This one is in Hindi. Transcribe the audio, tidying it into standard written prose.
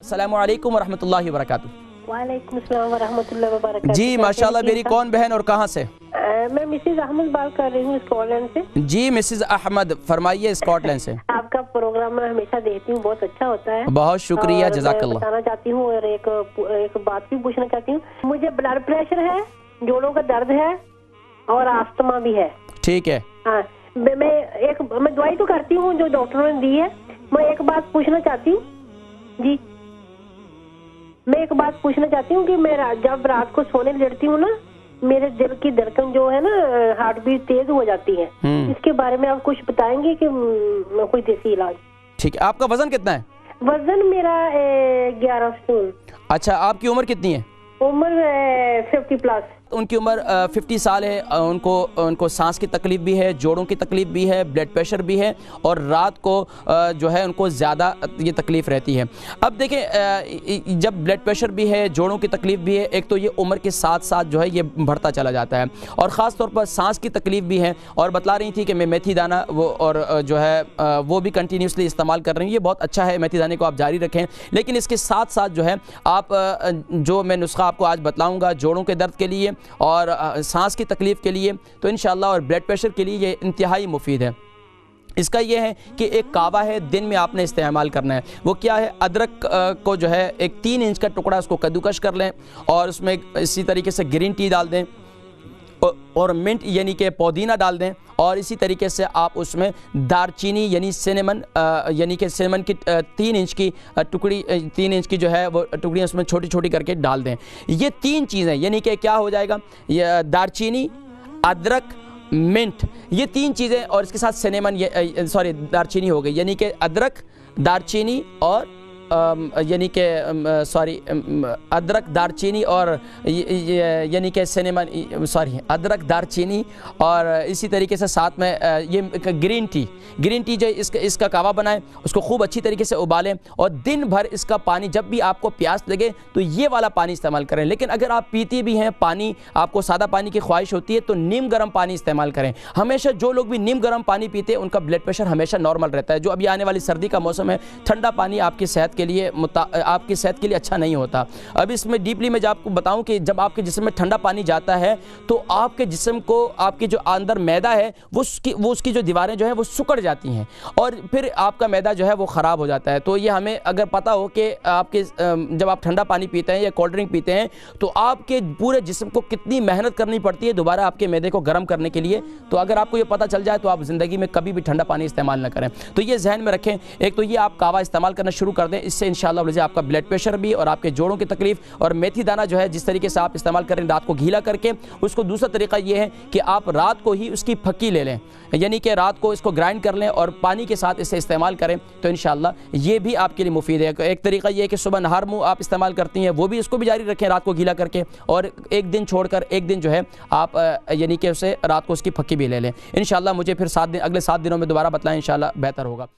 अस्सलामु अलैकुम वरहमतुल्लाहि वबरकातुहू। वालेकुम अस्सलाम वरहमतुल्लाहि वबरकातुहू। जी माशाल्लाह, मेरी कौन बहन और कहाँ से? मैं मिसेज अहमद बात कर रही हूँ स्कॉटलैंड से। जी मिसेज अहमद, फरमाइए स्कॉटलैंड से। आपका प्रोग्राम मैं हमेशा देखती हूँ, बहुत अच्छा होता है। बहुत शुक्रिया, जज़ाकल्लाह। बताना चाहती हूँ और एक बात भी पूछना चाहती हूँ। मुझे ब्लड प्रेशर है, जोड़ों का दर्द है और अस्थमा भी है। ठीक है। हाँ, मैं दवाई तो करती हूँ जो डॉक्टरों ने दी है। मैं एक बात पूछना चाहती हूँ जी, मैं एक बात पूछना चाहती हूँ कि मैं जब रात को सोने लेटती हूँ ना, मेरे दिल की धड़कन जो है ना, हार्ट बीट तेज हो जाती है। इसके बारे में आप कुछ बताएंगे कि कोई देसी इलाज? ठीक है। आपका वजन कितना है? वजन मेरा 11 स्टोन। अच्छा, आपकी उम्र कितनी है? उम्र 50 प्लस। उनकी उम्र 50 साल है। उनको सांस की तकलीफ़ भी है, जोड़ों की तकलीफ़ भी है, ब्लड प्रेशर भी है और रात को जो है उनको ज़्यादा ये तकलीफ़ रहती है। अब देखें, जब ब्लड प्रेशर भी है, जोड़ों की तकलीफ़ भी है, एक तो ये उम्र के साथ साथ जो है ये बढ़ता चला जाता है और ख़ास तौर पर सांस की तकलीफ़ भी है। और बतला रही थी कि मैं मेथी दाना जो है वो भी कंटिन्यूसली इस्तेमाल कर रही हूँ। ये बहुत अच्छा है, मेथी दाने को आप जारी रखें। लेकिन इसके साथ साथ जो है आप जो मैं नुस्खा आपको आज बतलाऊँगा जोड़ों के दर्द के लिए और सांस की तकलीफ़ के लिए, तो इंशाअल्लाह और ब्लड प्रेशर के लिए ये इंतहाई मुफीद है। इसका ये है कि एक कावा है, दिन में आपने इस्तेमाल करना है। वो क्या है? अदरक को जो है एक 3 इंच का टुकड़ा उसको कद्दूकश कर लें और उसमें इसी तरीके से ग्रीन टी डाल दें और मिंट यानी कि पुदीना डाल दें और इसी तरीके से आप उसमें दारचीनी यानी सिनेमन यानी कि सिनेमन की 3 इंच की टुकड़ी 3 इंच की जो है वो टुकड़ियाँ उसमें छोटी छोटी करके डाल दें। ये 3 चीज़ें यानी कि क्या हो जाएगा, ये दारचीनी, अदरक, मिंट, ये 3 चीज़ें और इसके साथ सिनेमन दारचीनी हो गई, यानी कि अदरक, दारचीनी और यानी कि अदरक, दारचीनी और यानी कि सिनेमन अदरक, दारचीनी और इसी तरीके से साथ में ये ग्रीन टी जो इसका कावा बनाएं, उसको खूब अच्छी तरीके से उबालें और दिन भर इसका पानी, जब भी आपको प्यास लगे तो ये वाला पानी इस्तेमाल करें। लेकिन अगर आप पीती भी हैं पानी, आपको सादा पानी की ख्वाहिश होती है, तो नीम गर्म पानी इस्तेमाल करें। हमेशा जो लोग भी नीम गर्म पानी पीते हैं उनका ब्लड प्रेशर हमेशा नॉर्मल रहता है। जो अभी आने वाली सर्दी का मौसम है, ठंडा पानी आपकी सेहत के लिए अच्छा नहीं होता। अब इसमें डीपली मैं आपको बताऊं कि जब आपके जिस्म में ठंडा पानी जाता है तो आपके जिस्म को, आपके जो अंदर मैदा है वो उसकी जो दीवारें जो है वो सिकुड़ जाती हैं और फिर आपका मैदा जो है वो ख़राब हो जाता है। तो ये हमें अगर पता हो कि आपके जब आप ठंडा पानी पीते हैं या कोल्ड ड्रिंक पीते हैं तो आपके पूरे जिस्म को कितनी मेहनत करनी पड़ती है दोबारा आपके मैदे को गर्म करने के लिए। तो अगर आपको ये पता चल जाए तो आप ज़िंदगी में कभी भी ठंडा पानी इस्तेमाल ना करें। तो ये जहन में रखें। एक तो ये आप कावा इस्तेमाल करना शुरू कर दें, इससे इंशाअल्लाह आपका ब्लड प्रेशर भी और आपके जोड़ों की तकलीफ और मेथी दाना जो है जिस तरीके से आप इस्तेमाल करें रात को गीला करके उसको। दूसरा तरीका ये है कि आप रात को ही उसकी फक्की ले लें, यानी कि रात को इसको ग्राइंड कर लें और पानी के साथ इसे इस्तेमाल करें, तो इंशाअल्लाह ये भी आपके लिए मुफीद है। एक तरीका ये है कि सुबह नहर मुँह आप इस्तेमाल करती हैं, वो भी इसको भी जारी रखें रात को गीला करके, और एक दिन छोड़कर एक दिन जो है आप यानी कि उसे रात को उसकी फक्की भी ले लें। इंशाअल्लाह मुझे फिर अगले 7 दिनों में दोबारा बतलाएं, इंशाअल्लाह बेहतर होगा।